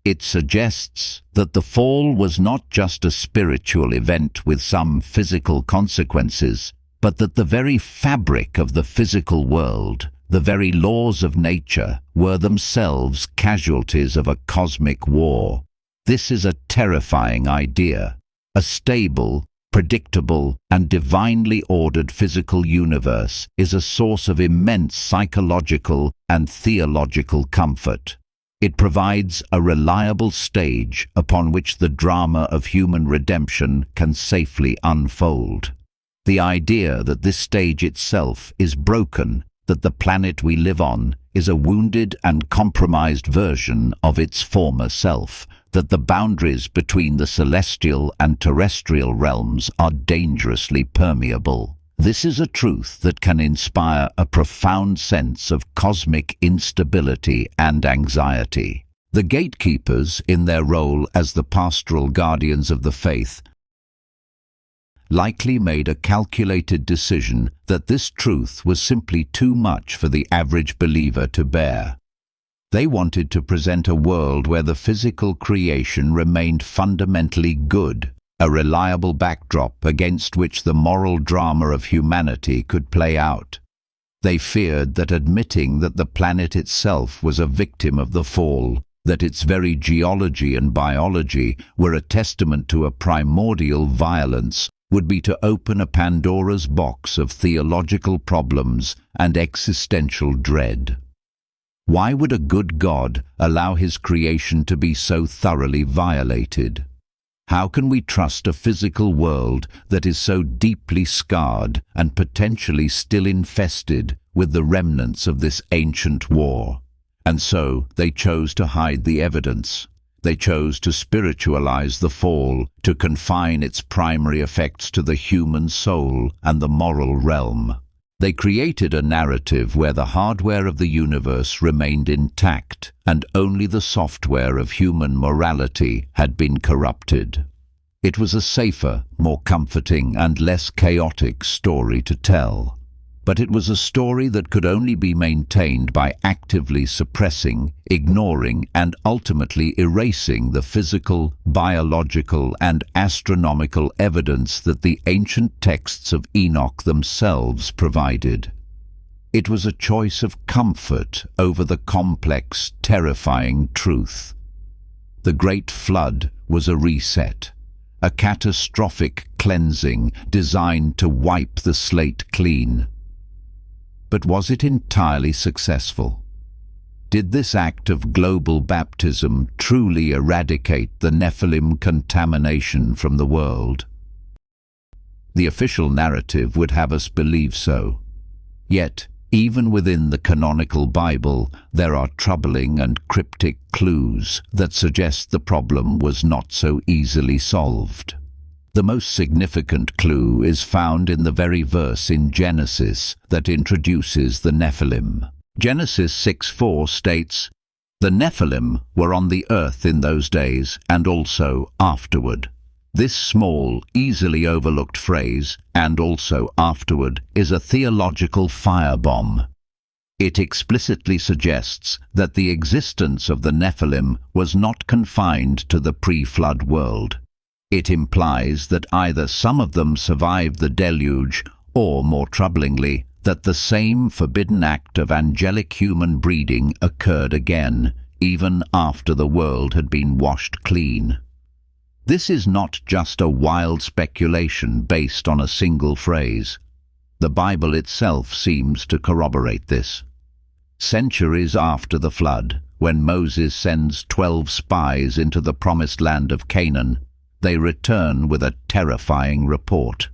It suggests that the fall was not just a spiritual event with some physical consequences, but that the very fabric of the physical world, the very laws of nature, were themselves casualties of a cosmic war. This is a terrifying idea. A stable, predictable, and divinely ordered physical universe is a source of immense psychological and theological comfort. It provides a reliable stage upon which the drama of human redemption can safely unfold. The idea that this stage itself is broken, that the planet we live on is a wounded and compromised version of its former self, that the boundaries between the celestial and terrestrial realms are dangerously permeable. This is a truth that can inspire a profound sense of cosmic instability and anxiety. The gatekeepers, in their role as the pastoral guardians of the faith, likely made a calculated decision that this truth was simply too much for the average believer to bear. They wanted to present a world where the physical creation remained fundamentally good, a reliable backdrop against which the moral drama of humanity could play out. They feared that admitting that the planet itself was a victim of the fall, that its very geology and biology were a testament to a primordial violence, would be to open a Pandora's box of theological problems and existential dread. Why would a good God allow his creation to be so thoroughly violated? How can we trust a physical world that is so deeply scarred and potentially still infested with the remnants of this ancient war? And so they chose to hide the evidence. They chose to spiritualize the fall, to confine its primary effects to the human soul and the moral realm. They created a narrative where the hardware of the universe remained intact and only the software of human morality had been corrupted. It was a safer, more comforting and less chaotic story to tell. But it was a story that could only be maintained by actively suppressing, ignoring, and ultimately erasing the physical, biological, and astronomical evidence that the ancient texts of Enoch themselves provided. It was a choice of comfort over the complex, terrifying truth. The Great Flood was a reset, a catastrophic cleansing designed to wipe the slate clean. But was it entirely successful? Did this act of global baptism truly eradicate the Nephilim contamination from the world? The official narrative would have us believe so. Yet, even within the canonical Bible, there are troubling and cryptic clues that suggest the problem was not so easily solved. The most significant clue is found in the very verse in Genesis that introduces the Nephilim. Genesis 6:4 states, "The Nephilim were on the earth in those days and also afterward." This small, easily overlooked phrase, "and also afterward," is a theological firebomb. It explicitly suggests that the existence of the Nephilim was not confined to the pre-flood world. It implies that either some of them survived the deluge, or, more troublingly, that the same forbidden act of angelic human breeding occurred again, even after the world had been washed clean. This is not just a wild speculation based on a single phrase. The Bible itself seems to corroborate this. Centuries after the flood, when Moses sends 12 spies into the promised land of Canaan, they return with a terrifying report.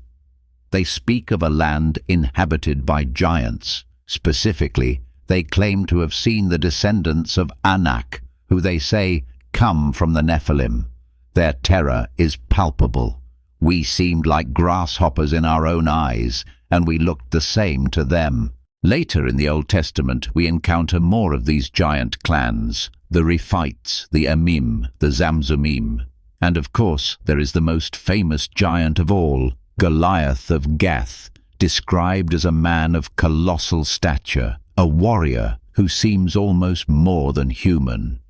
They speak of a land inhabited by giants. Specifically, they claim to have seen the descendants of Enoch, who they say come from the Nephilim. Their terror is palpable. We seemed like grasshoppers in our own eyes, and we looked the same to them. Later in the Old Testament, we encounter more of these giant clans, the Rephites, the Emim, the Zamzumim. And of course, there is the most famous giant of all, Goliath of Gath, described as a man of colossal stature, a warrior who seems almost more than human.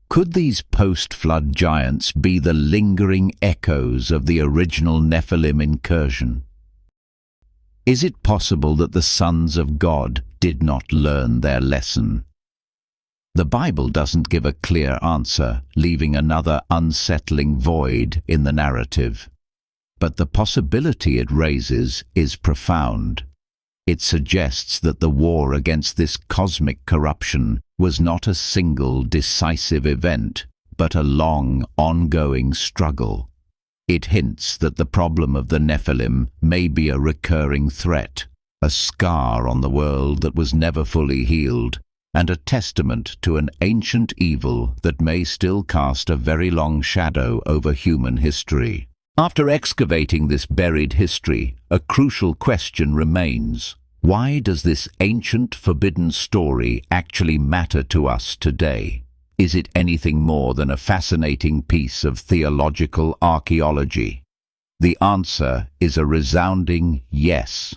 Could these post-flood giants be the lingering echoes of the original Nephilim incursion? Is it possible that the sons of God did not learn their lesson? The Bible doesn't give a clear answer, leaving another unsettling void in the narrative. But the possibility it raises is profound. It suggests that the war against this cosmic corruption was not a single decisive event, but a long, ongoing struggle. It hints that the problem of the Nephilim may be a recurring threat, a scar on the world that was never fully healed, and a testament to an ancient evil that may still cast a very long shadow over human history. After excavating this buried history, a crucial question remains. Why does this ancient forbidden story actually matter to us today? Is it anything more than a fascinating piece of theological archaeology? The answer is a resounding yes.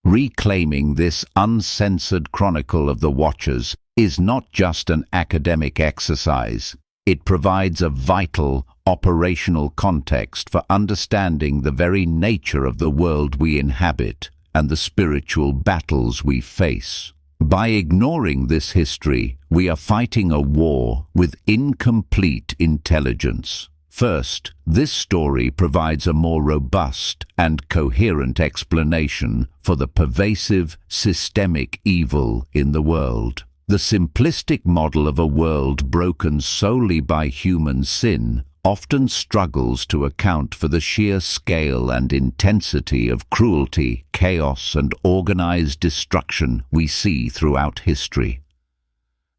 Reclaiming this uncensored chronicle of the Watchers is not just an academic exercise. It provides a vital, operational context for understanding the very nature of the world we inhabit and the spiritual battles we face. By ignoring this history, we are fighting a war with incomplete intelligence. First, this story provides a more robust and coherent explanation for the pervasive, systemic evil in the world. The simplistic model of a world broken solely by human sin often struggles to account for the sheer scale and intensity of cruelty, chaos, and organized destruction we see throughout history.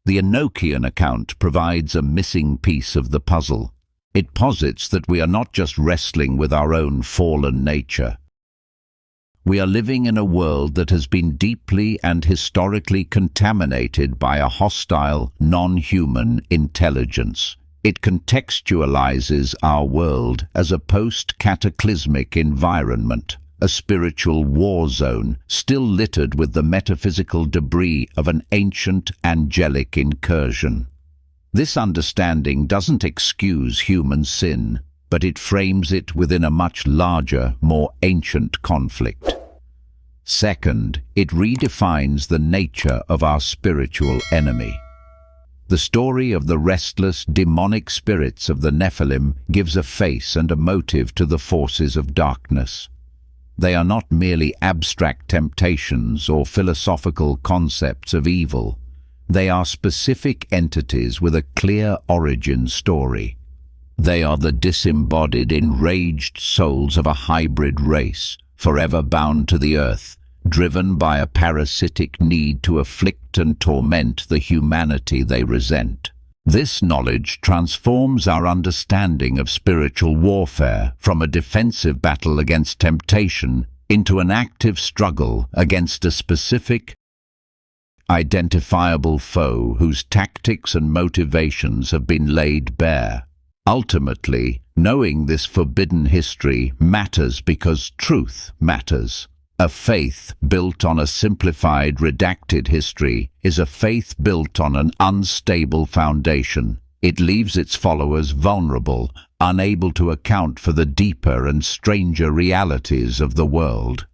The Enochian account provides a missing piece of the puzzle. It posits that we are not just wrestling with our own fallen nature. We are living in a world that has been deeply and historically contaminated by a hostile, non-human intelligence. It contextualizes our world as a post-cataclysmic environment, a spiritual war zone still littered with the metaphysical debris of an ancient angelic incursion. This understanding doesn't excuse human sin, but it frames it within a much larger, more ancient conflict. Second, it redefines the nature of our spiritual enemy. The story of the restless, demonic spirits of the Nephilim gives a face and a motive to the forces of darkness. They are not merely abstract temptations or philosophical concepts of evil. They are specific entities with a clear origin story. They are the disembodied, enraged souls of a hybrid race, forever bound to the earth, driven by a parasitic need to afflict and torment the humanity they resent. This knowledge transforms our understanding of spiritual warfare from a defensive battle against temptation into an active struggle against a specific, identifiable foe whose tactics and motivations have been laid bare. Ultimately, knowing this forbidden history matters because truth matters. A faith built on a simplified, redacted history is a faith built on an unstable foundation. It leaves its followers vulnerable, unable to account for the deeper and stranger realities of the world.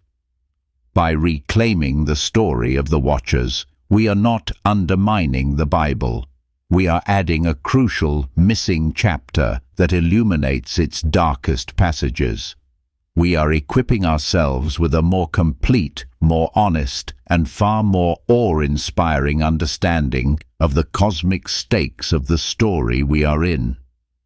By reclaiming the story of the Watchers, we are not undermining the Bible. We are adding a crucial, missing chapter that illuminates its darkest passages. We are equipping ourselves with a more complete, more honest, and far more awe-inspiring understanding of the cosmic stakes of the story we are in.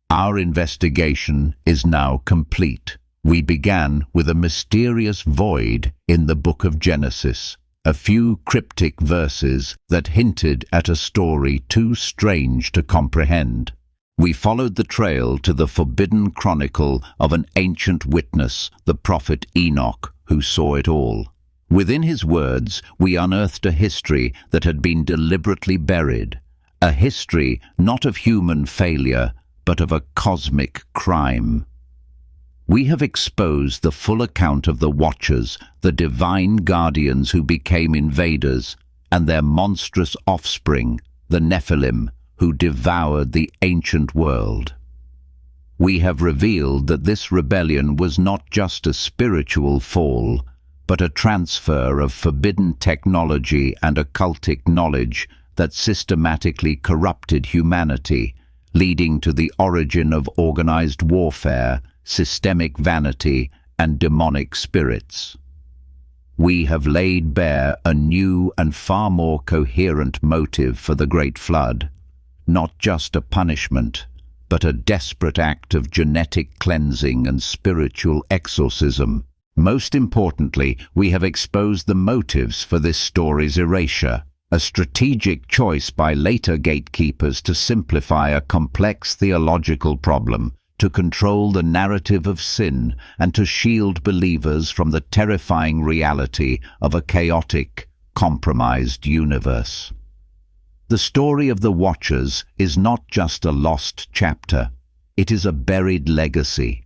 Our investigation is now complete. We began with a mysterious void in the Book of Genesis, a few cryptic verses that hinted at a story too strange to comprehend. We followed the trail to the forbidden chronicle of an ancient witness, the prophet Enoch, who saw it all. Within his words, we unearthed a history that had been deliberately buried, a history not of human failure, but of a cosmic crime. We have exposed the full account of the Watchers, the divine guardians who became invaders, and their monstrous offspring, the Nephilim, who devoured the ancient world. We have revealed that this rebellion was not just a spiritual fall, but a transfer of forbidden technology and occultic knowledge that systematically corrupted humanity, leading to the origin of organized warfare, systemic vanity, and demonic spirits. We have laid bare a new and far more coherent motive for the Great Flood, not just a punishment, but a desperate act of genetic cleansing and spiritual exorcism. Most importantly, we have exposed the motives for this story's erasure, a strategic choice by later gatekeepers to simplify a complex theological problem, to control the narrative of sin, and to shield believers from the terrifying reality of a chaotic, compromised universe. The story of the Watchers is not just a lost chapter, it is a buried legacy.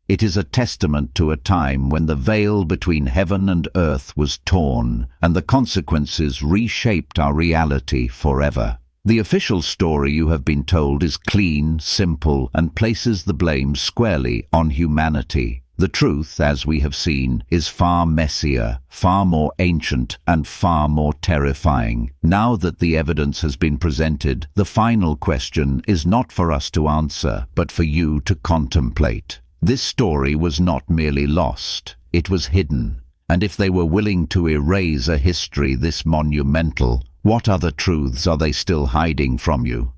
It is a testament to a time when the veil between heaven and earth was torn, and the consequences reshaped our reality forever. The official story you have been told is clean, simple, and places the blame squarely on humanity. The truth, as we have seen, is far messier, far more ancient, and far more terrifying. Now that the evidence has been presented, the final question is not for us to answer, but for you to contemplate. This story was not merely lost, it was hidden. And if they were willing to erase a history this monumental, what other truths are they still hiding from you?